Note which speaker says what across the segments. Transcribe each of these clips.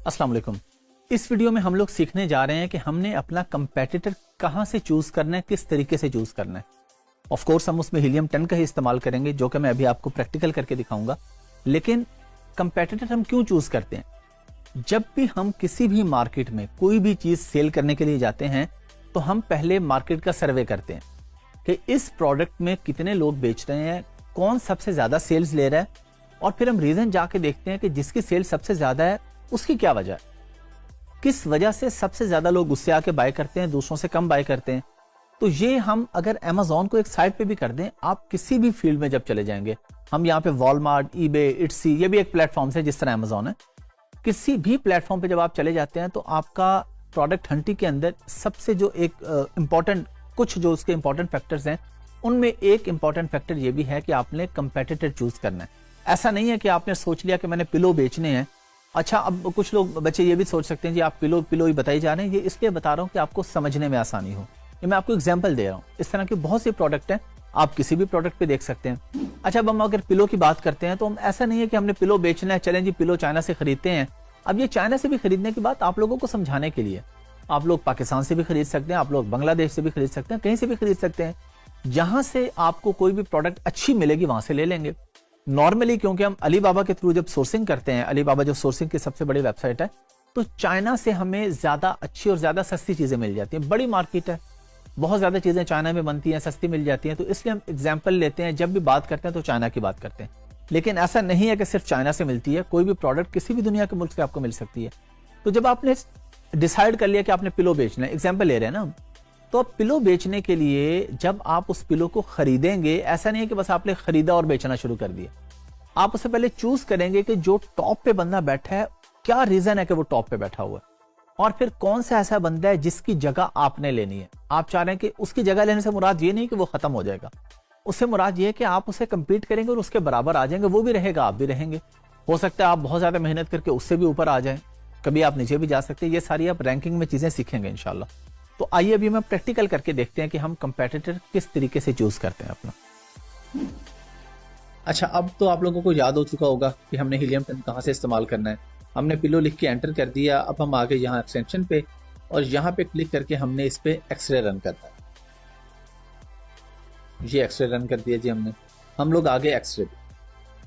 Speaker 1: अस्सलाम वालेकुम। इस वीडियो में हम लोग सीखने जा रहे हैं कि हमने अपना कंपेटिटर कहां से चूज करना है, किस तरीके से चूज करना है। ऑफ कोर्स हम उसमें हीलियम 10 का ही इस्तेमाल करेंगे, जो कि मैं अभी आपको प्रैक्टिकल करके दिखाऊंगा। लेकिन कंपेटिटर हम क्यों चूज करते हैं? जब भी हम किसी भी मार्केट में कोई भी चीज सेल करने के लिए जाते हैं तो हम पहले मार्केट का सर्वे करते हैं कि इस प्रोडक्ट में कितने लोग बेच रहे हैं, कौन सबसे ज्यादा सेल्स ले रहा है, और फिर हम रीजन जाके देखते हैं कि जिसकी सेल सबसे ज्यादा है उसकी क्या वजह है, किस वजह से सबसे ज्यादा लोग उससे आके बाय करते हैं, दूसरों से कम बाय करते हैं। तो ये हम अगर Amazon को एक साइड पे भी कर दें, आप किसी भी फील्ड में जब चले जाएंगे, हम यहाँ पे वॉलमार्ट, ईबे, इट्सी, ये भी एक प्लेटफॉर्म है जिस तरह Amazon है, किसी भी प्लेटफॉर्म पे जब आप चले जाते हैं तो आपका प्रोडक्ट हंटिंग के अंदर सबसे जो एक इंपॉर्टेंट कुछ जो उसके इंपॉर्टेंट फैक्टर्स हैं, उनमें एक इंपॉर्टेंट फैक्टर ये भी है कि आपने कंपेटिटर चूज करना है। ऐसा नहीं है कि आपने सोच लिया कि मैंने पिलो बेचने हैं। अच्छा, अब कुछ लोग बच्चे ये भी सोच सकते हैं जी आप पिलो पिलो ही बताई जा रहे हैं। ये इसलिए बता रहा हूँ कि आपको समझने में आसानी हो। ये मैं आपको एग्जांपल दे रहा हूँ। इस तरह के बहुत से प्रोडक्ट हैं, आप किसी भी प्रोडक्ट पे देख सकते हैं। अच्छा, अब हम अगर पिलो की बात करते हैं तो हम ऐसा नहीं है कि हमने पिलो बेचना है, चलें जी पिलो चाइना से खरीदते हैं। अब ये चाइना से भी खरीदने की बात आप लोगों को समझाने के लिए, आप लोग पाकिस्तान से भी खरीद सकते हैं, आप लोग बांग्लादेश से भी खरीद सकते हैं, कहीं से भी खरीद सकते हैं। जहां से आपको कोई भी प्रोडक्ट अच्छी मिलेगी वहां से ले लेंगे। नॉर्मली क्योंकि हम अलीबाबा के थ्रू जब सोर्सिंग करते हैं, अलीबाबा जो सोर्सिंग की सबसे बड़ी वेबसाइट है, तो चाइना से हमें ज्यादा अच्छी और ज्यादा सस्ती चीजें मिल जाती हैं। बड़ी मार्केट है, बहुत ज्यादा चीजें चाइना में बनती हैं, सस्ती मिल जाती हैं। तो इसलिए हम एग्जाम्पल लेते हैं, जब भी बात करते हैं तो चाइना की बात करते हैं। लेकिन ऐसा नहीं है कि सिर्फ चाइना से मिलती है, कोई भी प्रोडक्ट किसी भी दुनिया के मुल्क से आपको मिल सकती है। तो जब आपने डिसाइड कर लिया कि आपने पिलो बेचना है, एग्जाम्पल ले रहे हैं ना, तो अब पिलो बेचने के लिए जब आप उस पिलो को खरीदेंगे, ऐसा नहीं है कि बस आपने खरीदा और बेचना शुरू कर दिया। आप उससे पहले चूज करेंगे कि जो टॉप पे बंदा बैठा है, क्या रीजन है कि वो टॉप पे बैठा हुआ है, और फिर कौन सा ऐसा बंदा है जिसकी जगह आपने लेनी है। आप चाह रहे हैं कि उसकी जगह लेने से मुराद ये नहीं कि वो खत्म हो जाएगा, उससे मुराद ये है कि आप उसे कंपीट करेंगे और उसके बराबर आ जाएंगे। वो भी रहेगा, आप भी रहेंगे। हो सकता है आप बहुत ज्यादा मेहनत करके उससे भी ऊपर आ जाएं, कभी आप नीचे भी जा सकते हैं। ये सारी आप रैंकिंग में चीजें सीखेंगे इंशाल्लाह। तो आइए अभी हम प्रैक्टिकल करके देखते हैं कि हम कंपेटिटर किस तरीके से चूज करते हैं अपना। अच्छा, अब तो आप लोगों को याद हो चुका होगा कि हमने हीलियम 10 कहाँ से इस्तेमाल करना है। हमने पिलो लिख के एंटर कर दिया। अब हम आगे यहाँ एक्सटेंशन पे और यहाँ पे क्लिक करके हमने इस पे एक्सरे रन करना है। ये एक्सरे रन कर दिया जी हमने। हम लोग आगे एक्सरे पे।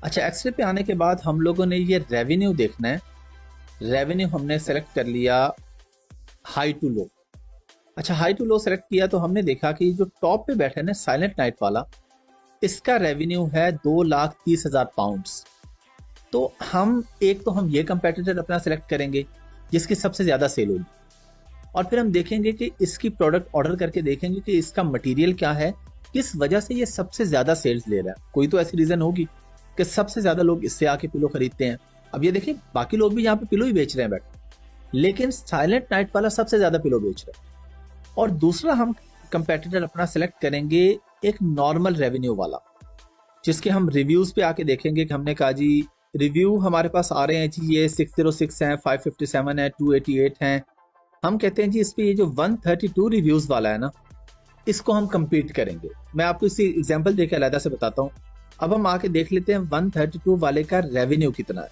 Speaker 1: अच्छा, एक्सरे पे आने के बाद हम लोगों ने ये रेवेन्यू देखना है। रेवेन्यू हमने सेलेक्ट कर लिया हाई टू लो। अच्छा, हाई टू लो सेलेक्ट किया तो हमने देखा कि जो टॉप पे बैठे ना साइलेंट नाइट वाला, इसका रेवेन्यू है 2,30,000 पाउंड्स। तो हम ये कंपेटिटर अपना सेलेक्ट करेंगे जिसकी सबसे ज्यादा सेल होगी, और फिर हम देखेंगे कि इसकी प्रोडक्ट ऑर्डर करके देखेंगे कि इसका मटेरियल क्या है, किस वजह से ये सबसे ज्यादा सेल्स ले रहा है। कोई तो ऐसी रीजन होगी कि सबसे ज्यादा लोग इससे आके पिलो खरीदते हैं। अब ये देखिए, बाकी लोग भी यहाँ पे पिलो ही बेच रहे हैं बैठ, लेकिन साइलेंट नाइट वाला सबसे ज्यादा पिलो बेच रहा है। और दूसरा हम कंपेटिटर अपना सेलेक्ट करेंगे एक नॉर्मल रेवेन्यू वाला, जिसके हम रिव्यूज पे आके देखेंगे कि हमने कहा जी रिव्यू हमारे पास आ रहे हैं जी, ये 606 हैं, 557 है, 288 हैं। हम कहते हैं जी इस पे ये जो 132 रिव्यूज वाला है ना, इसको हम कंपीट करेंगे। मैं आपको इसी एग्जांपल देके अलग से बताता हूँ। अब हम आके देख लेते हैं 132 वाले का रेवेन्यू कितना है।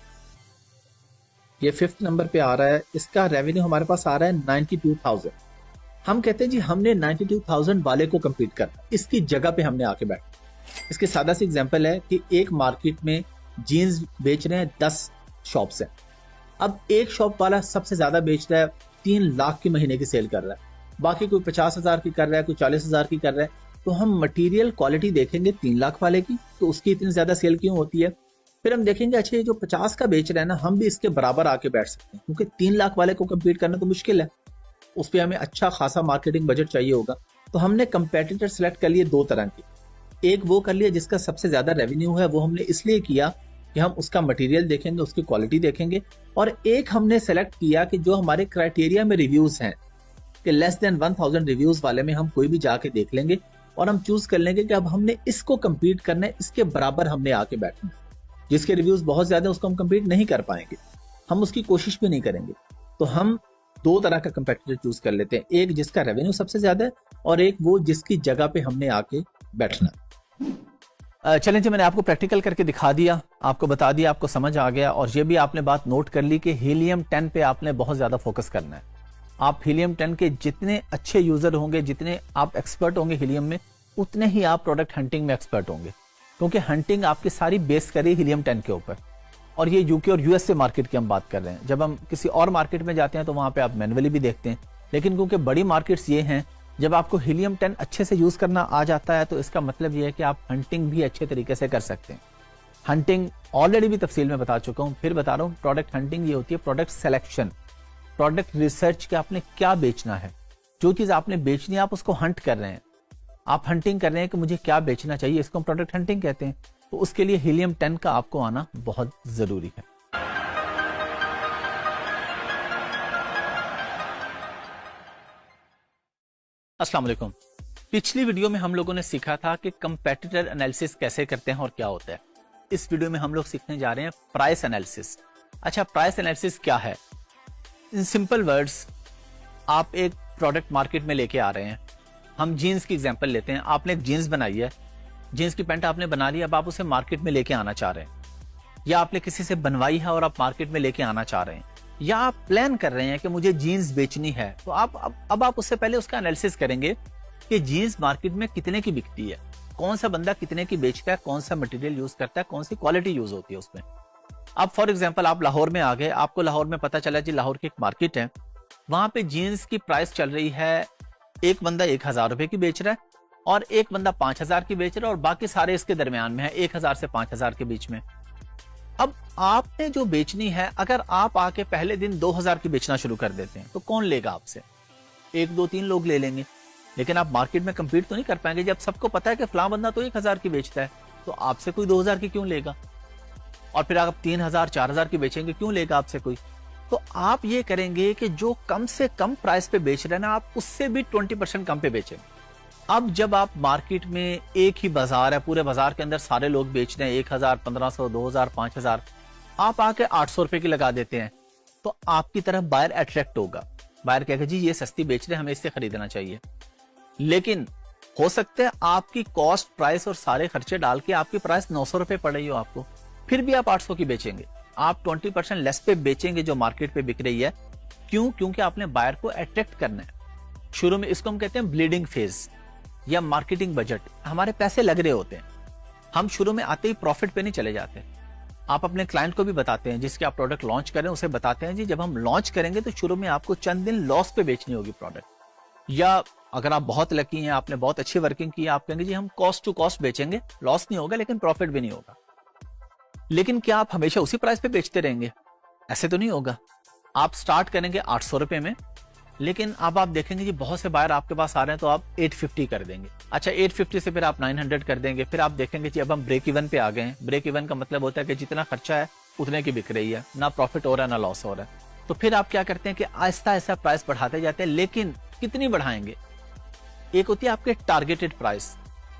Speaker 1: ये 5th नंबर पे आ रहा है, इसका रेवेन्यू हमारे पास आ रहा है 92,000। हम कहते हैं जी हमने 92,000 वाले को कंपीट करना, इसकी जगह पे हमने आके बैठना। इसके सादा सी एग्जांपल है कि एक मार्केट में जीन्स बेच रहे हैं 10 शॉप्स हैं। अब एक शॉप वाला सबसे ज्यादा बेच रहा है, 3 लाख की महीने की सेल कर रहा है, बाकी कोई 50,000 की कर रहा है, कोई 40,000 की कर रहा है। तो हम मटेरियल क्वालिटी देखेंगे 3 लाख वाले की, तो उसकी इतनी ज्यादा सेल क्यों होती है। फिर हम देखेंगे अच्छा ये जो 50 का बेच रहा है ना, हम भी इसके बराबर आके बैठ सकते हैं, क्योंकि 3 लाख वाले को कंपीट करना तो मुश्किल है, उस पर हमें अच्छा खासा मार्केटिंग बजट चाहिए होगा। तो हमने कंपेटिटर सेलेक्ट कर लिए 2 तरह के। एक वो कर लिया जिसका सबसे ज्यादा रेवेन्यू है, वो हमने इसलिए किया कि हम उसका मटेरियल देखेंगे, उसकी क्वालिटी देखेंगे। और एक हमने सेलेक्ट किया कि जो हमारे क्राइटेरिया में रिव्यूज हैं कि लेस देन 1000 रिव्यूज वाले में हम कोई भी जाके देख लेंगे और हम चूज कर लेंगे कि अब हमने इसको कंपीट करना है, इसके बराबर हमने आके बैठना है। जिसके रिव्यूज बहुत ज्यादा उसको हम कंपीट नहीं कर पाएंगे, हम उसकी कोशिश भी नहीं करेंगे। तो हम 2 तरह का कंपेटिटर चूज कर लेते हैं, एक जिसका रेवेन्यू सबसे ज्यादा है और एक वो जिसकी जगह पे हमने आके बैठना। चलें, मैंने आपको प्रैक्टिकल करके दिखा दिया, आपको बता दिया, आपको समझ आ गया। और ये भी आपने बात नोट कर ली कि हीलियम 10 पे आपने बहुत ज्यादा फोकस करना है। आप हीलियम 10 के जितने अच्छे यूजर होंगे, जितने आप एक्सपर्ट होंगे हीलियम में, उतने ही आप प्रोडक्ट हंटिंग में एक्सपर्ट होंगे, क्योंकि हंटिंग आपकी सारी बेस करी हीलियम 10 के ऊपर। और ये यूके और यूएसए मार्केट की हम बात कर रहे हैं। जब हम किसी और मार्केट में जाते हैं तो वहां पे आप मैनुअली भी देखते हैं, लेकिन क्योंकि बड़ी मार्केट्स ये हैं, जब आपको हीलियम 10 अच्छे से यूज करना आ जाता है तो इसका मतलब ये है कि आप हंटिंग भी अच्छे तरीके से कर सकते हैं। हंटिंग ऑलरेडी भी तफसील में बता चुका हूं, फिर बता रहा हूं। प्रोडक्ट हंटिंग ये होती है प्रोडक्ट सिलेक्शन, प्रोडक्ट रिसर्च के आपने क्या बेचना है, जो चीज आपने बेचनी है आप उसको हंट कर रहे हैं, आप हंटिंग कर रहे हैं कि मुझे क्या बेचना चाहिए, इसको हम प्रोडक्ट हंटिंग कहते हैं। तो उसके लिए हीलियम 10 का आपको आना बहुत जरूरी है। अस्सलाम वालेकुम। पिछली वीडियो में हम लोगों ने सीखा था कि कंपेटिटर एनालिसिस कैसे करते हैं और क्या होता है। इस वीडियो में हम लोग सीखने जा रहे हैं प्राइस एनालिसिस। अच्छा, प्राइस एनालिसिस क्या है? इन सिंपल वर्ड्स, आप एक प्रोडक्ट मार्केट में लेके आ रहे हैं। हम जीन्स की एग्जांपल लेते हैं। आपने एक जीन्स बनाई है, जीन्स की पैंट आपने बना ली, अब आप उसे मार्केट में लेके आना चाह रहे हैं, या आपने किसी से बनवाई है और आप मार्केट में लेके आना चाह रहे हैं, या आप प्लान कर रहे हैं कि मुझे जीन्स बेचनी है। तो अब आप उससे पहले उसका एनालिसिस करेंगे कि जीन्स मार्केट में कितने की बिकती है, कौन सा बंदा कितने की बेचता है, कौन सा मटेरियल यूज करता है, कौन सी क्वालिटी यूज होती है उसमें। अब फॉर एग्जांपल आप लाहौर में आ गए, आपको लाहौर में पता चला जी लाहौर की एक मार्केट है, वहां पे जीन्स की प्राइस चल रही है, एक बंदा 1000 रुपए की बेच रहा है और एक बंदा 5000 की बेच रहा है और बाकी सारे इसके दरमियान में है, 1000 से 5000 के बीच में। अब आपने जो बेचनी है, अगर आप आके पहले दिन 2000 की बेचना शुरू कर देते हैं तो कौन लेगा आपसे? 1 2 3 लोग ले लेंगे, लेकिन आप मार्केट में कंपीट तो नहीं कर पाएंगे। जब सबको पता है कि फलां बंदा तो 1000 की बेचता है, तो आपसे कोई 2000 की क्यों लेगा? और फिर आप 3000 4000 की बेचेंगे, क्यों लेगा आपसे कोई? तो आप ये करेंगे कि जो कम से कम प्राइस पे बेच रहे हैं ना, आप उससे भी 20% कम पे बेचेंगे। अब जब आप मार्केट में एक ही बाजार है, पूरे बाजार के अंदर सारे लोग बेच रहे हैं 1000 1500 2000 5000, आप आके 800 रुपए की लगा देते हैं, तो आपकी तरफ बायर अट्रैक्ट होगा। बायर कहेगा जी ये सस्ती बेच रहे हैं, हमें इससे खरीदना चाहिए। लेकिन हो सकता है आपकी कॉस्ट प्राइस और सारे खर्चे डाल के आपकी प्राइस 900 रुपए पड़ रही हो आपको, फिर भी आप 800 की बेचेंगे। आप 20% लेस पे बेचेंगे जो मार्केट पे बिक रही है। क्यों? क्योंकि आपने बायर को अट्रैक्ट करना है। शुरू में इसको हम कहते हैं ब्लीडिंग फेज या मार्केटिंग बजट। हमारे पैसे लग रहे होते हैं, हम शुरू में आते ही प्रॉफिट पे नहीं चले जाते। आप अपने क्लाइंट को भी बताते हैं, जिसके आप प्रोडक्ट लॉन्च करें उसे बताते हैं जी जब हम लॉन्च करेंगे तो शुरू में आपको चंद दिन लॉस पे बेचनी होगी प्रोडक्ट, या अगर आप बहुत लकी हैं, आपने बहुत अच्छी वर्किंग की है, आप कहेंगे जी हम कॉस्ट टू कॉस्ट बेचेंगे, लॉस नहीं होगा लेकिन प्रॉफिट भी नहीं होगा। लेकिन क्या आप हमेशा उसी प्राइस पे बेचते रहेंगे? ऐसे तो नहीं होगा। आप स्टार्ट करेंगे 800 रुपए में, लेकिन अब आप देखेंगे जी बहुत से बायर आपके पास आ रहे हैं तो आप 850 कर देंगे। अच्छा, 850 से फिर आप 900 कर देंगे। फिर आप देखेंगे जी अब हम ब्रेक इवन पे आ गए हैं। ब्रेक इवन का मतलब होता है कि जितना खर्चा है उतने की बिक रही है, ना प्रॉफिट हो रहा है ना लॉस हो रहा है। तो फिर आप क्या करते हैं कि आहिस्ता आहिस्ता प्राइस बढ़ाते जाते हैं, लेकिन कितनी बढ़ाएंगे? एक होती है आपके टारगेटेड प्राइस।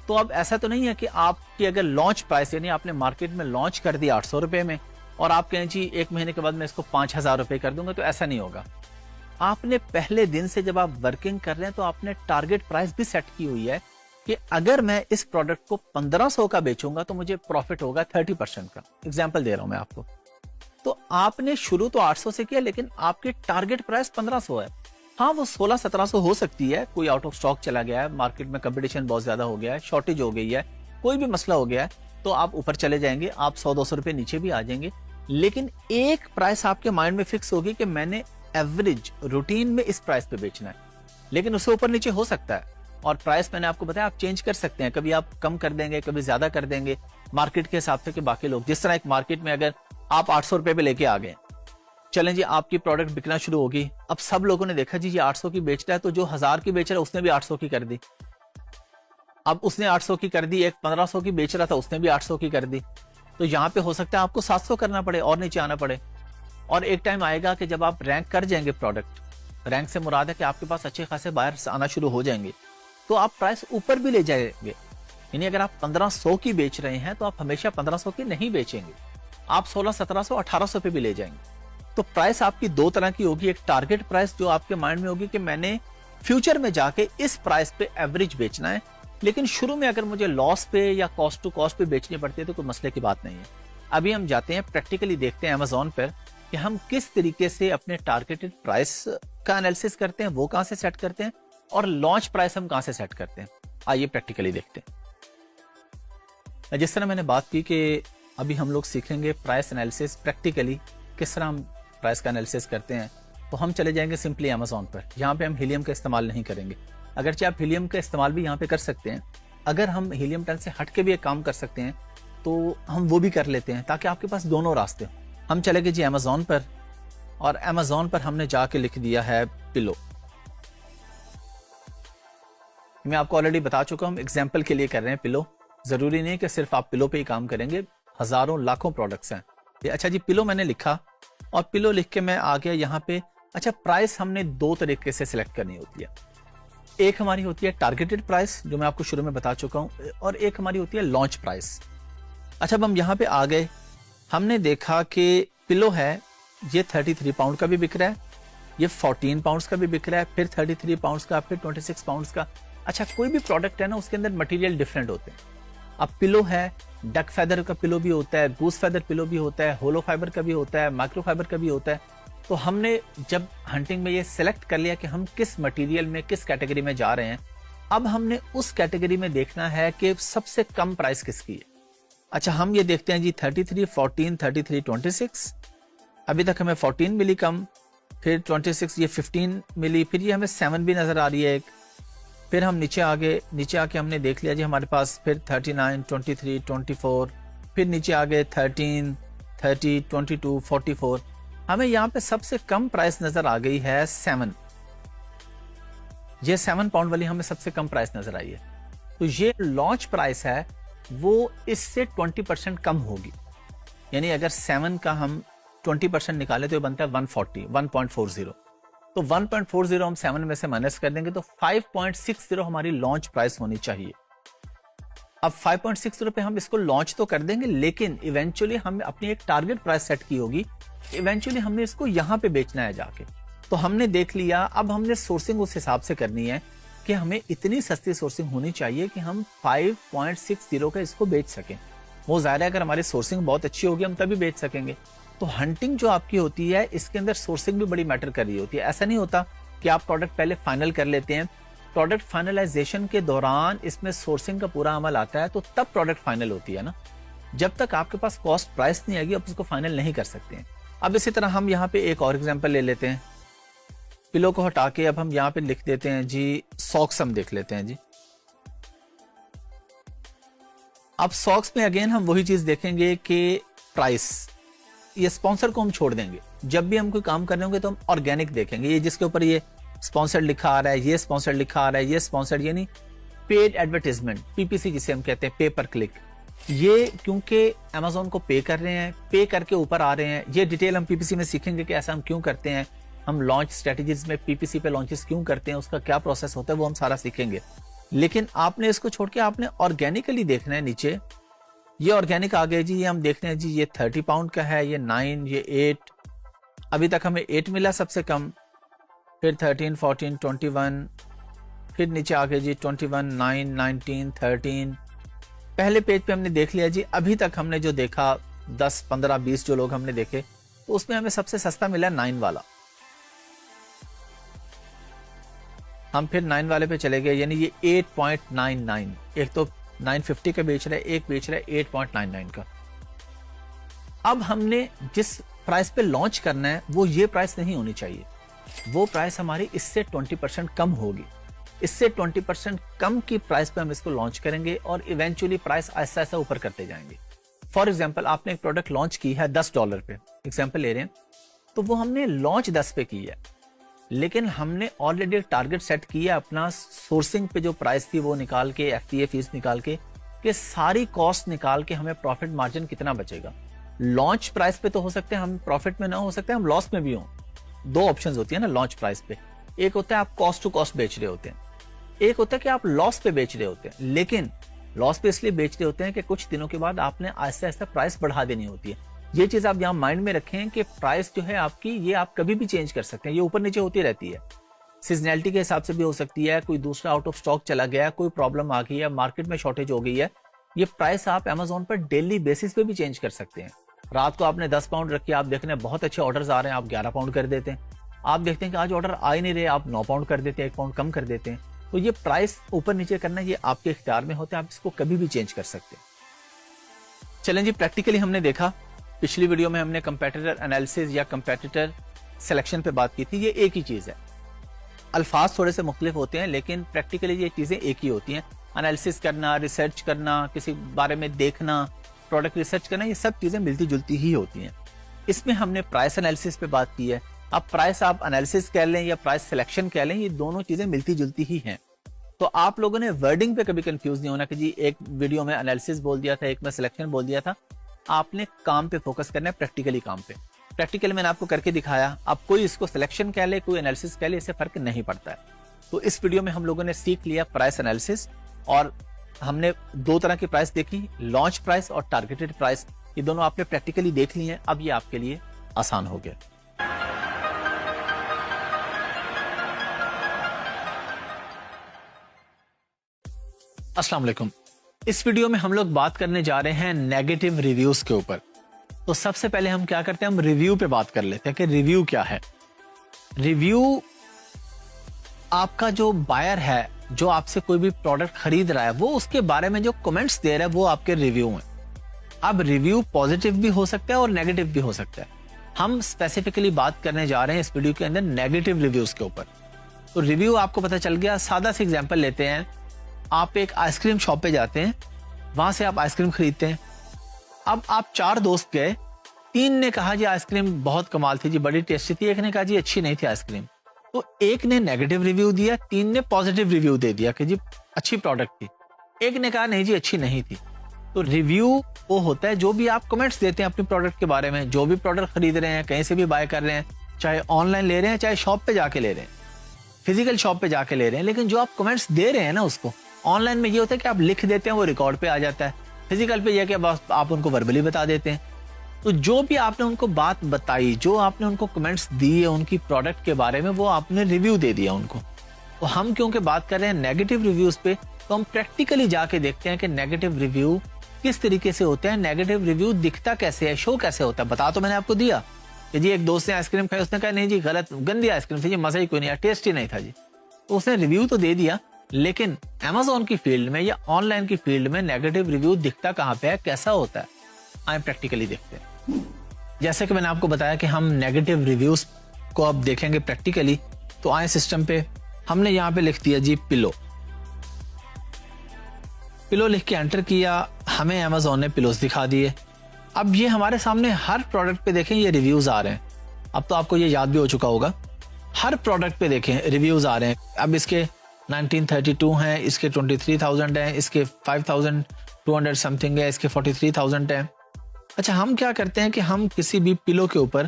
Speaker 1: तो अब ऐसा तो नहीं है कि आपकी अगर लॉन्च प्राइस, यानी आपने मार्केट में लॉन्च कर दिया 800 रुपए में और आप कहें जी 1 महीने के बाद मैं इसको 5000 रुपए कर दूंगा, तो ऐसा नहीं होगा। आपने पहले दिन से जब आप वर्किंग कर रहे हैं तो आपने टारगेट प्राइस भी सेट की हुई है कि अगर मैं इस प्रोडक्ट को 1500 का बेचूंगा तो मुझे प्रॉफिट होगा 30% का। एग्जाम्पल दे रहा हूं मैं आपको। तो आपने शुरू तो 800 से किया, लेकिन आपकी टारगेट प्राइस 1500 है। हाँ, वो 1600-1700 हो सकती है, कोई आउट ऑफ स्टॉक चला गया है, मार्केट में कंपटीशन बहुत ज्यादा हो गया है, शॉर्टेज हो गई है, कोई भी मसला हो गया है, तो आप ऊपर चले जाएंगे, आप 100-200 रुपए नीचे भी आ जाएंगे। लेकिन एक प्राइस आपके माइंड में फिक्स होगी कि मैंने एवरेज रूटीन में इस प्राइस पे बेचना है, लेकिन उससे ऊपर नीचे हो सकता है। और प्राइस मैंने आपको बताया आप चेंज कर सकते हैं, कभी आप कम कर देंगे, कभी ज्यादा कर देंगे, मार्केट के हिसाब से कि बाकी लोग जिस तरह एक मार्केट में अगर आप 800 रुपए पे लेके आ गए, चलें जी आपकी प्रोडक्ट बिकना शुरू होगी। अब सब लोगों ने देखा जी ये 800 की बेच रहा है, तो जो 1000 की बेच रहा है उसने भी 800 की कर दी। अब उसने 800 की कर दी, एक 1500 की बेच रहा था उसने भी 800 की कर दी। तो यहाँ पे हो सकता है आपको 700 करना पड़े और नीचे आना पड़े। और एक टाइम आएगा कि जब आप रैंक कर जाएंगे, प्रोडक्ट रैंक से मुराद है कि आपके पास अच्छे खासे बायर्स आना शुरू हो जाएंगे, तो आप प्राइस ऊपर भी ले जाएंगे। यानी अगर आप 1500 की बेच रहे हैं तो आप हमेशा 1500 की नहीं बेचेंगे, आप 1600, 1700, 1800 पे भी ले जाएंगे। तो प्राइस आपकी दो तरह की होगी। एक टारगेट प्राइस जो आपके माइंड में होगी कि मैंने फ्यूचर में जाके इस प्राइस पे एवरेज बेचना है, लेकिन शुरू में अगर मुझे लॉस पे या कॉस्ट टू कॉस्ट पे बेचनी पड़ती है तो कोई मसले की बात नहीं है। अभी हम जाते हैं प्रैक्टिकली देखते हैं अमेजोन पर कि हम किस तरीके से अपने टारगेटेड प्राइस का एनालिसिस करते हैं, वो कहां से सेट करते हैं, और लॉन्च प्राइस हम कहां से सेट करते हैं। आइए प्रैक्टिकली देखते हैं। जिस तरह मैंने बात की कि अभी हम लोग सीखेंगे प्राइस एनालिसिस प्रैक्टिकली, किस तरह हम प्राइस का एनालिसिस करते हैं। तो हम चले जाएंगे सिंपली अमेजोन पर। यहाँ पे हम हीलियम का इस्तेमाल नहीं करेंगे, अगरचे आप हीलियम का इस्तेमाल भी यहाँ पे कर सकते हैं। अगर हम हीलियम 10 से हट के भी एक काम कर सकते हैं तो हम वो भी कर लेते हैं, ताकि आपके पास दोनों रास्ते हों। हम चले गए जी अमेजोन पर, और अमेजोन पर हमने जाके लिख दिया है पिलो। मैं आपको ऑलरेडी बता चुका हूं, एग्जाम्पल के लिए कर रहे हैं पिलो। जरूरी नहीं कि सिर्फ आप पिलो पे ही काम करेंगे, हजारों लाखों प्रोडक्ट्स हैं। अच्छा जी, पिलो मैंने लिखा, और पिलो लिख के मैं आ गया यहाँ पे। अच्छा, प्राइस हमने दो तरीके से सिलेक्ट करनी होती है। एक हमारी होती है टारगेटेड प्राइस, जो मैं आपको शुरू में बता चुका हूं, और एक हमारी होती है लॉन्च प्राइस। अच्छा, अब हम यहाँ पे आ गए, हमने देखा कि पिलो है, ये 33 पाउंड का भी बिक रहा है, ये 14 पाउंड का भी बिक रहा है, फिर 33 पाउंड का, फिर 26 पाउंड का। अच्छा, कोई भी प्रोडक्ट है ना, उसके अंदर मटेरियल डिफरेंट होते हैं। अब पिलो है, डक फेदर का पिलो भी होता है, गूस फेदर पिलो भी होता है, होलो फाइबर का भी होता है, माइक्रो फाइबर का भी होता है। तो हमने जब हंटिंग में ये सिलेक्ट कर लिया कि हम किस मटेरियल में, किस कैटेगरी में जा रहे हैं, अब हमने उस कैटेगरी में देखना है कि सबसे कम प्राइस किसकी है। अच्छा, हम ये देखते हैं जी 33, 14, 33, 26। अभी तक हमें 14 मिली कम, फिर 26, ये 15 मिली, फिर ये हमें 7 भी नजर आ रही है एक। फिर हम नीचे आके हमने देख लिया जी हमारे पास फिर 39, 23, 24, फिर नीचे आ गए 13, 30, 22, 44। हमें यहाँ पे सबसे कम प्राइस नजर आ गई है 7। ये 7 पाउंड वाली हमें सबसे कम प्राइस नजर आई है। तो ये लॉन्च प्राइस है, वो इससे 20% कम होगी। यानी अगर 7 का हम 20% निकाले तो ये बनता है 140, 1.40। तो 1.40 हम 7 में से माइनस कर देंगे तो 5.60 हमारी लॉन्च प्राइस होनी चाहिए। अब 5.60 पे हम इसको लॉन्च तो कर देंगे, लेकिन इवेंचुअली हम अपनी एक टारगेट प्राइस सेट की होगी, इवेंचुअली हमने इसको यहां पे बेचना है जाके। तो हमने देख लिया, अब हमने सोर्सिंग उस हिसाब से करनी है कि हमें इतनी सस्ती सोर्सिंग होनी चाहिए कि हम 5.60 का इसको बेच सकें। वो जाहिर है अगर हमारी सोर्सिंग बहुत अच्छी होगी हम तभी बेच सकेंगे। तो हंटिंग जो आपकी होती है, इसके अंदर सोर्सिंग भी बड़ी मैटर कर रही होती है। ऐसा नहीं होता कि आप प्रोडक्ट पहले फाइनल कर लेते हैं, प्रोडक्ट फाइनलाइजेशन के दौरान इसमें सोर्सिंग का पूरा अमल आता है, तो तब प्रोडक्ट फाइनल होती है ना। जब तक आपके पास कॉस्ट प्राइस नहीं आएगी आप उसको फाइनल नहीं कर सकते हैं। अब इसी तरह हम यहाँ पे एक और एग्जांपल ले लेते हैं। पिलो को हटा के अब हम यहाँ पे लिख देते हैं जी सॉक्स, हम देख लेते हैं जी। अब सॉक्स में अगेन हम वही चीज देखेंगे कि प्राइस, ये स्पॉन्सर को हम छोड़ देंगे। जब भी हम कोई काम कर रहे होंगे तो हम ऑर्गेनिक देखेंगे। ये जिसके ऊपर ये स्पॉन्सर्ड लिखा आ रहा है, ये स्पॉन्सर्ड लिखा आ रहा है, ये स्पॉन्सर्ड, यानी पेड एडवर्टाइजमेंट, पीपीसी जिसे हम कहते हैं, पे पर क्लिक। ये क्योंकि अमेजोन को पे कर रहे हैं, पे करके ऊपर आ रहे हैं। ये डिटेल हम पीपीसी में सीखेंगे कि ऐसा हम क्यों करते हैं, हम लॉन्च स्ट्रेटेजीज में पीपीसी पे लॉन्चेस क्यों करते हैं, उसका क्या प्रोसेस होता है, वो हम सारा सीखेंगे। लेकिन आपने इसको छोड़ के आपने ऑर्गेनिकली देखना है। नीचे ये ऑर्गेनिक आ गए जी, ये हम देख रहे हैं जी, ये 30 पाउंड का है, ये 9, ये 8। अभी तक हमें 8 मिला सबसे कम, फिर 13, 14, 21, फिर नीचे आ गए जी 21, 9, 19, 13। पहले पेज पे हमने देख लिया जी। अभी तक हमने जो देखा 10, 15, 20 जो लोग हमने देखे, तो उसमें हमें सबसे सस्ता मिला 9 वाला। हम फिर 9 वाले पे चले गए, यानी ये 8.99। एक तो 950 का बेच रहा है, एक बेच रहा है 8.99 का। अब हमने जिस प्राइस पे लॉन्च करना है वो ये प्राइस नहीं होनी चाहिए, वो प्राइस हमारी इससे 20% कम होगी। इससे 20% कम की प्राइस पे हम इसको लॉन्च करेंगे और इवेंचुअली प्राइस ऐसा ऐसा ऊपर करते जाएंगे। फॉर एग्जाम्पल, आपने एक प्रोडक्ट लॉन्च की है $10 पे, एग्जाम्पल ले रहे हैं, तो वो हमने लॉन्च 10 पे की है, लेकिन हमने ऑलरेडी टारगेट सेट किया अपना सोर्सिंग पे जो प्राइस थी वो निकाल के, एफटीए फीस निकाल के, कि सारी कॉस्ट निकाल के हमें प्रॉफिट मार्जिन कितना बचेगा। लॉन्च प्राइस पे तो हो सकते हैं हम प्रॉफिट में ना हो सकते हैं, हम लॉस में भी हों। दो ऑप्शंस होती है ना लॉन्च प्राइस पे। एक होता है आप कॉस्ट टू कॉस्ट बेच रहे होते हैं, एक होता है कि आप लॉस पे बेच रहे होते हैं। लेकिन लॉस पे इसलिए बेच रहे होते हैं कि कुछ दिनों के बाद आपने आहिस्ता आहिस्ता प्राइस बढ़ा देनी होती है। ये चीज आप यहाँ माइंड में रखें कि प्राइस जो है आपकी, ये आप कभी भी चेंज कर सकते हैं, ये ऊपर नीचे होती रहती है। सीजनैलिटी के हिसाब से भी हो सकती है, कोई दूसरा आउट ऑफ स्टॉक चला गया, कोई प्रॉब्लम आ गई है, मार्केट में शॉर्टेज हो गई है। ये प्राइस आप अमेजोन पर डेली बेसिस पे भी चेंज कर सकते हैं। रात को आपने 10 पाउंड रखी, आप देख रहे हैं बहुत अच्छे ऑर्डर्स आ रहे हैं, आप 11 पाउंड कर देते हैं। आप देखते हैं कि आज ऑर्डर आ ही नहीं रहे, आप 9 पाउंड कर देते हैं, 1 पाउंड कम कर देते हैं। तो ये प्राइस ऊपर नीचे करना ये आपके इख्तियार में होता है, आप इसको कभी भी चेंज कर सकते हैं। चलें जी, प्रैक्टिकली हमने देखा, पिछली वीडियो में हमने कंपेटिटर एनालिसिस या कंपेटिटर सिलेक्शन पे बात की थी। ये एक ही चीज है, अल्फाज थोड़े से मुख्तलिफ होते हैं लेकिन प्रैक्टिकली ये चीजें एक ही होती हैं। एनालिसिस करना, रिसर्च करना, किसी बारे में देखना, प्रोडक्ट रिसर्च करना, ये सब चीजें मिलती जुलती ही होती हैं। इसमें हमने प्राइस एनालिसिस पे बात की है। अब प्राइस आप एनालिसिस कह लें या प्राइस सिलेक्शन कह लें, ये दोनों चीजें मिलती जुलती ही हैं। तो आप लोगों ने वर्डिंग पे कभी कंफ्यूज नहीं होना कि जी एक वीडियो में एनालिसिस बोल दिया था, एक में सिलेक्शन बोल दिया था। आपने काम पे फोकस करना है, प्रैक्टिकली काम पे। प्रैक्टिकली मैंने आपको करके दिखाया, अब कोई इसको सिलेक्शन कह ले, कोई एनालिसिस कह ले, इससे फर्क नहीं पड़ता है। तो इस वीडियो में हम लोगों ने सीख लिया प्राइस एनालिसिस, और हमने 2 तरह की प्राइस देखी, लॉन्च प्राइस और टारगेटेड प्राइस। ये दोनों आपने प्रैक्टिकली देख ली हैं, अब ये आपके लिए आसान हो गया। अस्सलाम वालेकुम। इस वीडियो में हम लोग बात करने जा रहे हैं नेगेटिव रिव्यूज के ऊपर। तो सबसे पहले हम क्या करते हैं, हम रिव्यू पे बात कर लेते हैं कि रिव्यू क्या है। रिव्यू आपका जो बायर है, जो आपसे कोई भी प्रोडक्ट खरीद रहा है, वो उसके बारे में जो कमेंट्स दे रहा है, वो आपके रिव्यू हैं। अब रिव्यू पॉजिटिव भी हो सकता है और नेगेटिव भी हो सकता है। हम स्पेसिफिकली बात करने जा रहे हैं इस वीडियो के अंदर नेगेटिव रिव्यूज के ऊपर। तो रिव्यू आपको पता चल गया। सादा सी एग्जांपल लेते हैं, आप एक आइसक्रीम शॉप पे जाते हैं, वहां से आप आइसक्रीम खरीदते हैं। अब आप 4 दोस्त गए, 3 ने कहा जी आइसक्रीम बहुत कमाल थी जी, बड़ी टेस्टी थी, एक ने कहा जी अच्छी नहीं थी आइसक्रीम। तो एक ने नेगेटिव रिव्यू दिया, 3 ने पॉजिटिव रिव्यू दे दिया कि जी अच्छी प्रोडक्ट थी। एक ने कहा नहीं जी अच्छी नहीं थी। तो रिव्यू वो होता है जो भी आप कमेंट्स देते हैं अपने प्रोडक्ट के बारे में, जो भी प्रोडक्ट खरीद रहे हैं, कहीं से भी बाय कर रहे हैं, चाहे ऑनलाइन ले रहे हैं, चाहे शॉप पे जाके ले रहे हैं, फिजिकल शॉप पे जाके ले रहे हैं। लेकिन जो आप कमेंट्स दे रहे हैं ना, उसको ऑनलाइन में ये होता है कि आप लिख देते हैं, वो रिकॉर्ड पे आ जाता है। फिजिकल पे यह कि आप उनको वर्बली बता देते हैं। तो जो भी आपने उनको बात बताई, जो आपने उनको कमेंट्स दिए उनकी प्रोडक्ट के बारे में, वो आपने रिव्यू दे दिया उनको। तो हम क्योंकि बात कर रहे हैं नेगेटिव रिव्यूज पे, तो हम प्रैक्टिकली जाके देखते हैं कि नेगेटिव रिव्यू किस तरीके से होते हैं, नेगेटिव रिव्यू दिखता कैसे है, शो कैसे होता है। बता तो मैंने आपको दिया कि जी एक दोस्त ने आइसक्रीम खाई, उसने कहा नहीं जी गलत, गंदी आइसक्रीम थी जी, मजा ही कोई नहीं आया, टेस्ट ही नहीं था जी। तो उसने रिव्यू तो दे दिया, लेकिन अमेज़न की फील्ड में या ऑनलाइन की फील्ड में नेगेटिव रिव्यू दिखता कहां पे है, कैसा होता है, आए प्रैक्टिकली देखते हैं। जैसे कि मैंने आपको बताया कि हम नेगेटिव रिव्यूज को अब देखेंगे प्रैक्टिकली। तो आए सिस्टम पे, हमने यहां पे लिख दिया जी पिलो। पिलो लिख के एंटर किया, हमें अमेज़न ने पिलोस दिखा दिए। अब ये हमारे सामने हर प्रोडक्ट पे देखें ये रिव्यूज आ रहे हैं। अब तो आपको ये याद भी हो चुका होगा, हर प्रोडक्ट पे देखें रिव्यूज आ रहे हैं। अब इसके 1932 हैं, इसके 23,000 हैं, इसके 5,200 समथिंग है, इसके 43,000 है। अच्छा, हम क्या करते हैं कि हम किसी भी पिलो के ऊपर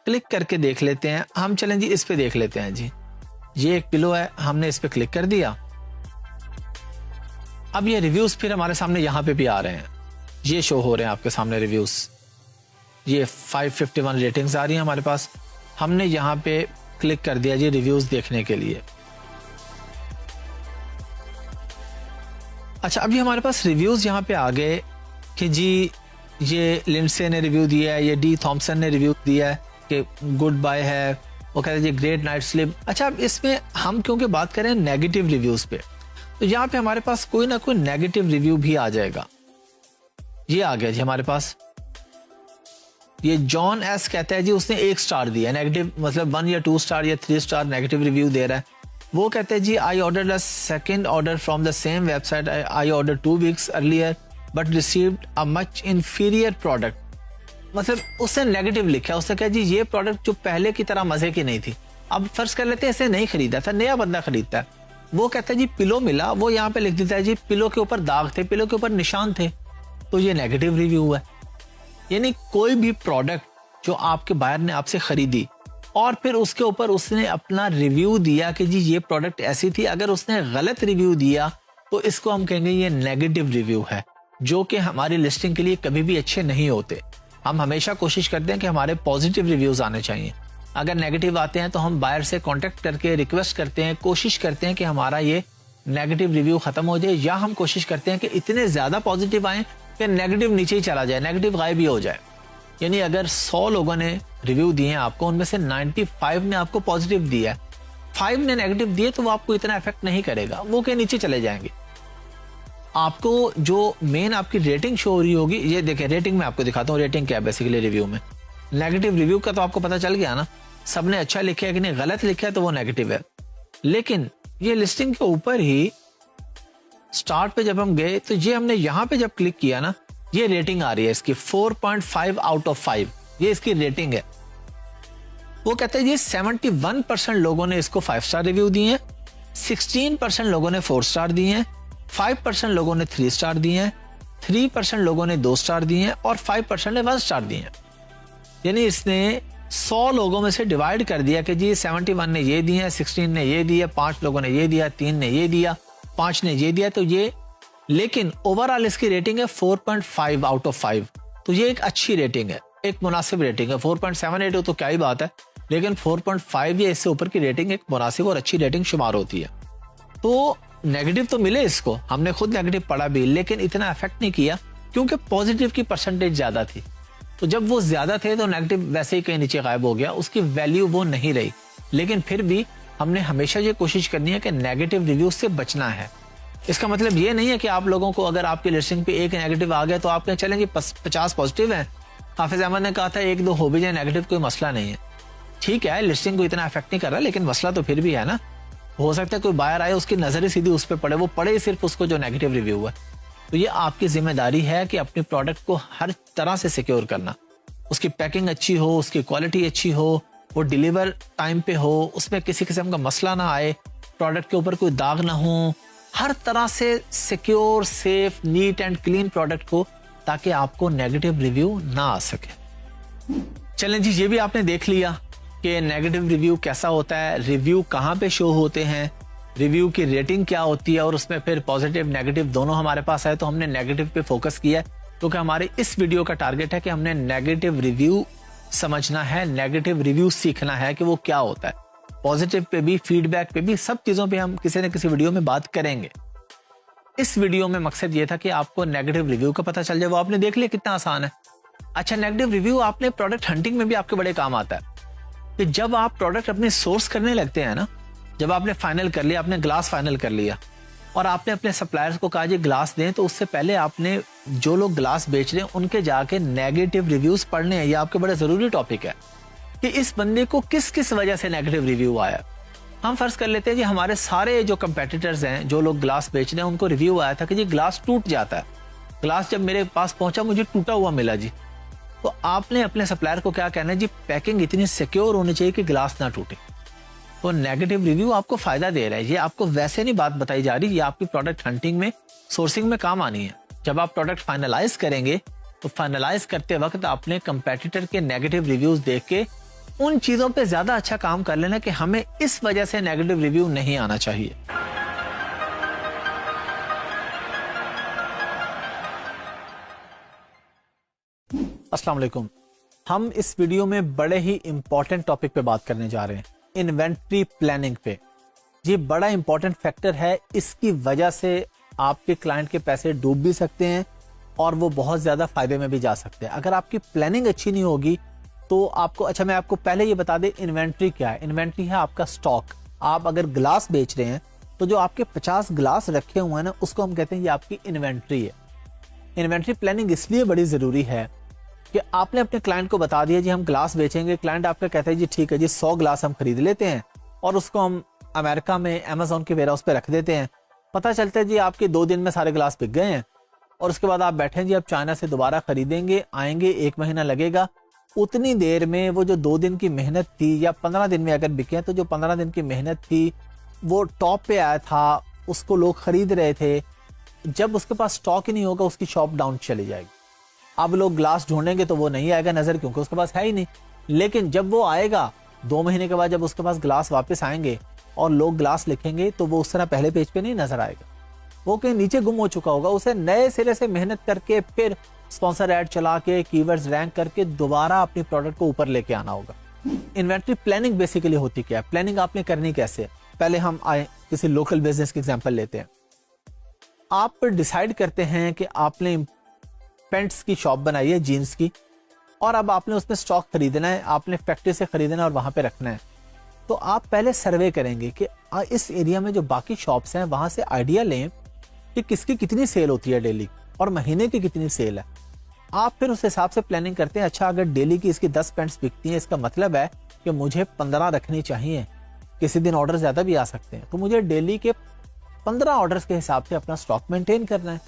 Speaker 1: क्लिक करके देख लेते हैं। हम चलें जी इस पे देख लेते हैं जी, ये एक पिलो है, हमने इस पे क्लिक कर दिया। अब ये रिव्यूज फिर हमारे सामने यहाँ पे भी आ रहे हैं, ये शो हो रहे हैं आपके सामने रिव्यूज। ये 551 रेटिंग्स आ रही हैं हमारे पास। हमने यहाँ पे क्लिक कर दिया जी रिव्यूज देखने के लिए। अच्छा, अभी हमारे पास रिव्यूज यहाँ पे आ गए कि जी ये लिंडसे ने रिव्यू दिया है, ये डी थॉमसन ने रिव्यू दिया है कि गुड बाय है, वो कहते हैं जी ग्रेट नाइट स्लीप। अच्छा, अब इसमें हम क्योंकि बात करें नेगेटिव रिव्यूज पे, तो यहाँ पे हमारे पास कोई ना कोई नेगेटिव रिव्यू भी आ जाएगा। ये आ गया जी हमारे पास, ये जॉन एस कहता है जी उसने 1 स्टार दिया, नेगेटिव मतलब 1 या 2 स्टार या 3 स्टार नेगेटिव रिव्यू दे रहा है। वो कहते हैं जी I ordered a second order from the same website, I order 2 weeks earlier but received a much inferior product. मतलब उसने नेगेटिव लिखा, उसने कहा जी ये प्रोडक्ट जो पहले की तरह मजे की नहीं थी। अब फर्ज कर लेते हैं इसे नहीं खरीदा था, नया बंदा खरीदता है, वो कहता है जी पिलो मिला, वो यहाँ पे लिख देता है जी पिलो के ऊपर दाग थे, पिलो के ऊपर निशान थे, तो ये नेगेटिव रिव्यू है। यानी कोई भी प्रोडक्ट जो आपके बायर ने आपसे खरीदी और फिर उसके ऊपर उसने अपना रिव्यू दिया कि जी ये प्रोडक्ट ऐसी थी, अगर उसने गलत रिव्यू दिया तो इसको हम कहेंगे ये नेगेटिव रिव्यू है, जो कि हमारी लिस्टिंग के लिए कभी भी अच्छे नहीं होते। हम हमेशा कोशिश करते हैं कि हमारे पॉजिटिव रिव्यूज आने चाहिए। अगर नेगेटिव आते हैं तो हम बायर से कांटेक्ट करके रिक्वेस्ट करते हैं, कोशिश करते हैं कि हमारा ये नेगेटिव रिव्यू खत्म हो जाए, या हम कोशिश करते हैं कि इतने ज्यादा पॉजिटिव आए कि नेगेटिव नीचे ही चला जाए, नेगेटिव गायब ही हो जाए। यानी अगर 100 लोगों ने रिव्यू दिए हैं आपको, उनमें से 95 ने आपको पॉजिटिव दिया है, 5 ने नेगेटिव दिए, तो वो आपको इतना इफेक्ट नहीं करेगा, वो के नीचे चले जाएंगे। आपको जो मेन आपकी रेटिंग शो हो रही होगी, ये देखें रेटिंग में आपको दिखाता हूँ रेटिंग क्या है बेसिकली रिव्यू में। नेगेटिव रिव्यू का तो आपको पता चल गया ना, सबने अच्छा लिखा है कि नहीं, गलत लिखा है तो वो नेगेटिव है। लेकिन ये लिस्टिंग के ऊपर ही स्टार्ट पे जब हम गए तो ये हमने यहाँ पे जब क्लिक किया ना, ये रेटिंग आ रही है इसकी 4.5 आउट ऑफ 5, ये इसकी रेटिंग है। वो कहते हैं ये 71% लोगों ने इसको 5 स्टार रिव्यू दिए हैं, 16% लोगों ने 4 स्टार दिए हैं, 5% लोगों ने 3 स्टार दिए हैं, 3% लोगों ने 2 स्टार दिए हैं और 5% ने 1 स्टार दिए हैं। यानी इसने 100 लोगों में से डिवाइड कर दिया कि जी 71 ने ये दिए, 16 ने ये दिया, 5 लोगों ने ये दिया, 3 ने ये दिया, 5 ने ये दिया, तो ये, लेकिन ओवरऑल इसकी रेटिंग है 4.5 आउट ऑफ 5। तो ये एक अच्छी रेटिंग है, एक मुनासिब रेटिंग है। 4.78 हो तो क्या ही बात है, लेकिन 4.5 या इससे ऊपर की रेटिंग एक मुनासिब और अच्छी रेटिंग शुमार होती है। तो नेगेटिव तो मिले इसको, हमने खुद नेगेटिव पढ़ा भी, लेकिन इतना इफेक्ट नहीं किया क्योंकि पॉजिटिव की परसेंटेज ज्यादा थी। तो जब वो ज्यादा थे तो नेगेटिव वैसे ही कहीं नीचे गायब हो गया, उसकी वैल्यू वो नहीं रही। लेकिन फिर भी हमने हमेशा ये कोशिश करनी है कि नेगेटिव रिव्यू से बचना है। इसका मतलब ये नहीं है कि आप लोगों को अगर आपकी लिस्टिंग पे एक नेगेटिव आ गया तो आप कहें चलें जी 50 पॉजिटिव है। हाफिज अहमद ने कहा था 1-2 हो भी जाए नेगेटिव, कोई मसला नहीं है। ठीक है, लिस्टिंग को इतना इफेक्ट नहीं कर रहा, लेकिन मसला तो फिर भी है ना। हो सकता है कोई बायर आए, उसकी नजर ही सीधी उस पर पड़े, वो पड़े सिर्फ उसको जो नेगेटिव रिव्यू हुआ। तो ये आपकी जिम्मेदारी है कि अपने प्रोडक्ट को हर तरह से सिक्योर करना, उसकी पैकिंग अच्छी हो, उसकी क्वालिटी अच्छी हो, वो डिलीवर टाइम पे हो, उसमें किसी किस्म का मसला ना आए, प्रोडक्ट के ऊपर कोई दाग ना हो, हर तरह से secure, safe, neat and clean product को, ताकि आपको नेगेटिव रिव्यू ना आ सके। चलें जी, ये भी आपने देख लिया कि नेगेटिव रिव्यू कैसा होता है, रिव्यू कहाँ पे शो होते हैं, रिव्यू की रेटिंग क्या होती है, और उसमें फिर पॉजिटिव नेगेटिव दोनों हमारे पास है। तो हमने नेगेटिव पे फोकस किया है क्योंकि हमारे इस वीडियो का टारगेट है कि हमने नेगेटिव रिव्यू समझना है, नेगेटिव रिव्यू सीखना है कि वो क्या होता है। पॉजिटिव पे भी, फीडबैक पे भी, सब चीजों पे हम किसी न किसी वीडियो में बात करेंगे। इस वीडियो में मकसद ये था कि आपको नेगेटिव रिव्यू का पता चल जाए। वो आपने देख लिया कितना आसान है। अच्छा, नेगेटिव रिव्यू आपने प्रोडक्ट हंटिंग में भी आपके बड़े काम आता है कि जब आप प्रोडक्ट अपने सोर्स करने लगते हैं ना, जब आपने फाइनल कर लिया, आपने ग्लास फाइनल कर लिया और आपने अपने सप्लायर्स को कहा जी ग्लास दें, तो उससे पहले आपने जो लोग ग्लास बेच रहे हैं उनके जाके नेगेटिव रिव्यूज पढ़ने हैं। ये आपके बड़ा जरूरी टॉपिक है कि इस बंदे को किस किस वजह से नेगेटिव रिव्यू आया। हम फर्ज कर लेते हैं जी हमारे सारे जो कंपेटिटर्स हैं, जो लोग ग्लास बेच रहे हैं, उनको रिव्यू आया था कि जी ग्लास टूट जाता है। ग्लास जब मेरे पास पहुंचा मुझे टूटा हुआ मिला जी। तो आपने अपने सप्लायर को क्या कहना है जी, पैकिंग इतनी सिक्योर होनी चाहिए कि ग्लास ना टूटे। तो नेगेटिव रिव्यू आपको फायदा दे रहा है। ये आपको वैसे नहीं बात बताई जा रही, ये आपकी प्रोडक्ट हंटिंग में, सोर्सिंग में काम आनी है। जब आप प्रोडक्ट फाइनलाइज करेंगे तो फाइनलाइज करते वक्त अपने कंपेटिटर के नेगेटिव रिव्यूज देख के उन चीजों पे ज्यादा अच्छा काम कर लेना कि हमें इस वजह से नेगेटिव रिव्यू नहीं आना चाहिए। अस्सलाम वालेकुम। हम इस वीडियो में बड़े ही इंपॉर्टेंट टॉपिक पे बात करने जा रहे हैं, इन्वेंट्री प्लानिंग पे। ये बड़ा इंपॉर्टेंट फैक्टर है, इसकी वजह से आपके क्लाइंट के पैसे डूब भी सकते हैं और वो बहुत ज्यादा फायदे में भी जा सकते हैं। अगर आपकी प्लानिंग अच्छी नहीं होगी तो आपको, अच्छा मैं आपको पहले ये बता दें इन्वेंट्री क्या है। इन्वेंट्री है आपका स्टॉक। आप अगर ग्लास बेच रहे हैं तो जो आपके 50 ग्लास रखे हुए हैं ना, उसको हम कहते हैं ये आपकी इन्वेंट्री है। इन्वेंट्री प्लानिंग इसलिए बड़ी जरूरी है कि आपने अपने क्लाइंट को बता दिया जी हम ग्लास बेचेंगे, क्लाइंट आपका कहता है जी ठीक है जी 100 ग्लास हम खरीद लेते हैं और उसको हम अमेरिका में अमेजोन के वेयरहाउस पे रख देते हैं। पता चलता है जी आपके 2 दिन में सारे ग्लास बिक गए हैं और उसके बाद आप बैठे हैं जी अब चाइना से दोबारा खरीदेंगे, आएंगे, 1 महीना लगेगा। उतनी देर में वो जो 2 दिन की मेहनत थी, या 15 दिन में अगर बिके तो जो 15 दिन की मेहनत थी वो टॉप पे आया था, उसको लोग खरीद रहे थे। जब उसके पास स्टॉक ही नहीं होगा उसकी शॉप डाउन चली जाएगी। अब लोग ग्लास ढूंढेंगे तो वो नहीं आएगा नजर, क्योंकि उसके पास है ही नहीं। लेकिन जब वो आएगा 2 महीने के बाद, जब उसके पास ग्लास वापस आएंगे और लोग ग्लास लिखेंगे तो वो उस तरह पहले पेज पे नहीं नजर आएगा, वो कहीं नीचे गुम हो चुका होगा। उसे नए सिरे से मेहनत करके, फिर स्पॉन्सर ऐड चला के, कीवर्ड्स रैंक करके दोबारा अपनी प्रोडक्ट को ऊपर लेके आना होगा। इन्वेंट्री प्लानिंग बेसिकली होती क्या है, प्लानिंग आपने करनी कैसे है। पहले हम आए किसी लोकल बिजनेस की एग्जांपल लेते हैं। आप डिसाइड करते हैं कि आपने पेंट्स की शॉप बनाई है, जीन्स की, और अब आपने उसमें स्टॉक खरीदना है, आपने फैक्ट्री से खरीदना है और वहां पे रखना है। तो आप पहले सर्वे करेंगे कि इस एरिया में जो बाकी शॉप्स हैं वहां से आइडिया लें कि किसकी कितनी सेल होती है डेली और महीने की कितनी सेल है। आप फिर उस हिसाब से प्लानिंग करते हैं, अच्छा अगर डेली की इसकी 10 पेंट्स बिकती हैं, इसका मतलब है कि मुझे 15 रखनी चाहिए, किसी दिन ऑर्डर ज्यादा भी आ सकते हैं, तो मुझे डेली के 15 ऑर्डर्स के हिसाब से अपना स्टॉक मेंटेन करना है।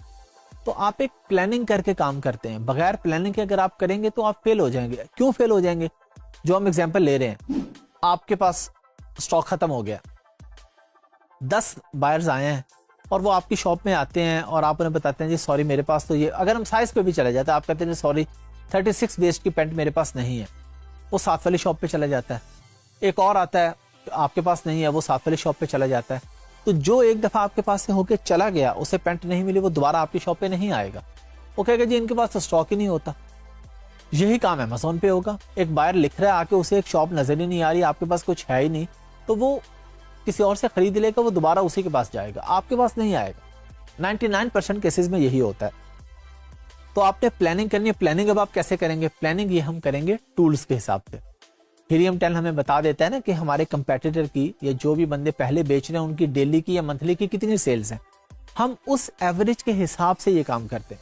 Speaker 1: तो आप एक प्लानिंग करके काम करते हैं। बगैर प्लानिंग के अगर आप करेंगे तो आप फेल हो जाएंगे। क्यों फेल हो जाएंगे? जो हम एग्जांपल ले रहे हैं, आपके पास स्टॉक खत्म हो गया, 10 बायर्स आए हैं और वो आपकी शॉप में आते हैं और आप उन्हें बताते हैं जी सॉरी मेरे पास तो ये, अगर हम साइज पे भी चले जाते हैं, आप कहते हैं सॉरी 36 वेस्ट की पेंट मेरे पास नहीं है, वो साथ वाली शॉप पे चला जाता है। एक और आता है, आपके पास नहीं है, वो साथ वाली शॉप पे चला जाता है। तो जो एक दफा आपके पास से होके चला गया, उसे पेंट नहीं मिली, वो दोबारा आपकी शॉप पे नहीं आएगा। वो कहेगा जी इनके पास तो स्टॉक ही नहीं होता। यही काम अमेज़न पे होगा। एक बायर लिख रहा है आके, उसे एक शॉप नजर ही नहीं आ रही, आपके पास कुछ है ही नहीं, तो वो किसी और से खरीद लेगा, वो दोबारा उसी के पास जाएगा, आपके पास नहीं आएगा। 99% केसेस में यही होता है। तो आपने प्लानिंग करनी है। प्लानिंग अब आप कैसे करेंगे? प्लानिंग ये हम करेंगे टूल्स के हिसाब से। हीलियम 10 हमें बता देता है ना कि हमारे कंपेटिटर की या जो भी बंदे पहले बेच रहे हैं उनकी डेली की या मंथली की कितनी सेल्स हैं। हम उस एवरेज के हिसाब से ये काम करते हैं।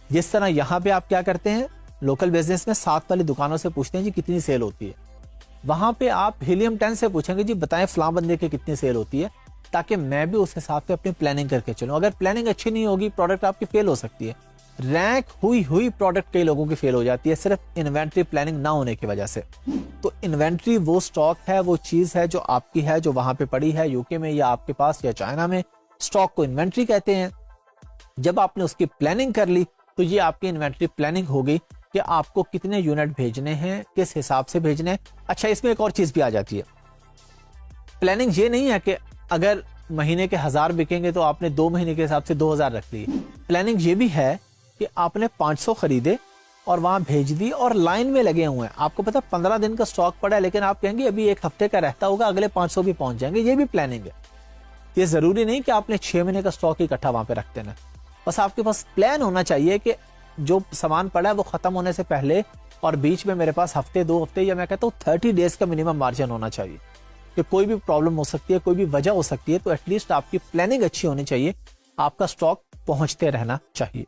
Speaker 1: जिस तरह यहाँ पे आप क्या करते हैं, लोकल बिजनेस में साथ वाली दुकानों से पूछते हैं जी कितनी सेल होती है, वहां पे आप हीलियम 10 से पूछेंगे जी बताएं फलां बंदे की कितनी सेल होती है, ताकि मैं भी उस हिसाब से अपनी प्लानिंग करके चलूं। अगर प्लानिंग अच्छी नहीं होगी, प्रोडक्ट आपकी फेल हो सकती है। रैंक हुई प्रोडक्ट कई लोगों की फेल हो जाती है सिर्फ इन्वेंट्री प्लानिंग ना होने की वजह से। तो इन्वेंट्री वो स्टॉक है, वो चीज है जो आपकी है, जो वहां पे पड़ी है यूके में या आपके पास या चाइना में। स्टॉक को इन्वेंट्री कहते हैं। जब आपने उसकी प्लानिंग कर ली तो ये आपकी इन्वेंट्री प्लानिंग हो गई कि आपको कितने यूनिट भेजने हैं, किस हिसाब से भेजने हैं। अच्छा, इसमें एक और चीज भी आ जाती है। प्लानिंग ये नहीं है कि अगर महीने के 1000 बिकेंगे तो आपने 2 महीने के हिसाब से 2000 रख लिए। प्लानिंग ये भी है कि आपने 500 खरीदे और वहां भेज दी और लाइन में लगे हुए हैं। आपको पता 15 दिन का स्टॉक पड़ा है, लेकिन आप कहेंगे अभी 1 हफ्ते का रहता होगा, अगले 500 भी पहुंच जाएंगे। ये भी प्लानिंग है। ये जरूरी नहीं कि आपने 6 महीने का स्टॉक इकट्ठा वहां पे रख देना। बस आपके पास प्लान होना चाहिए कि जो सामान पड़ा है वो खत्म होने से पहले और बीच में मेरे पास हफ्ते 2 हफ्ते या मैं कहता हूँ 30 डेज का मिनिमम मार्जिन होना चाहिए कि कोई भी प्रॉब्लम हो सकती है, कोई भी वजह हो सकती है, तो एटलीस्ट आपकी प्लानिंग अच्छी होनी चाहिए, आपका स्टॉक पहुंचते रहना चाहिए।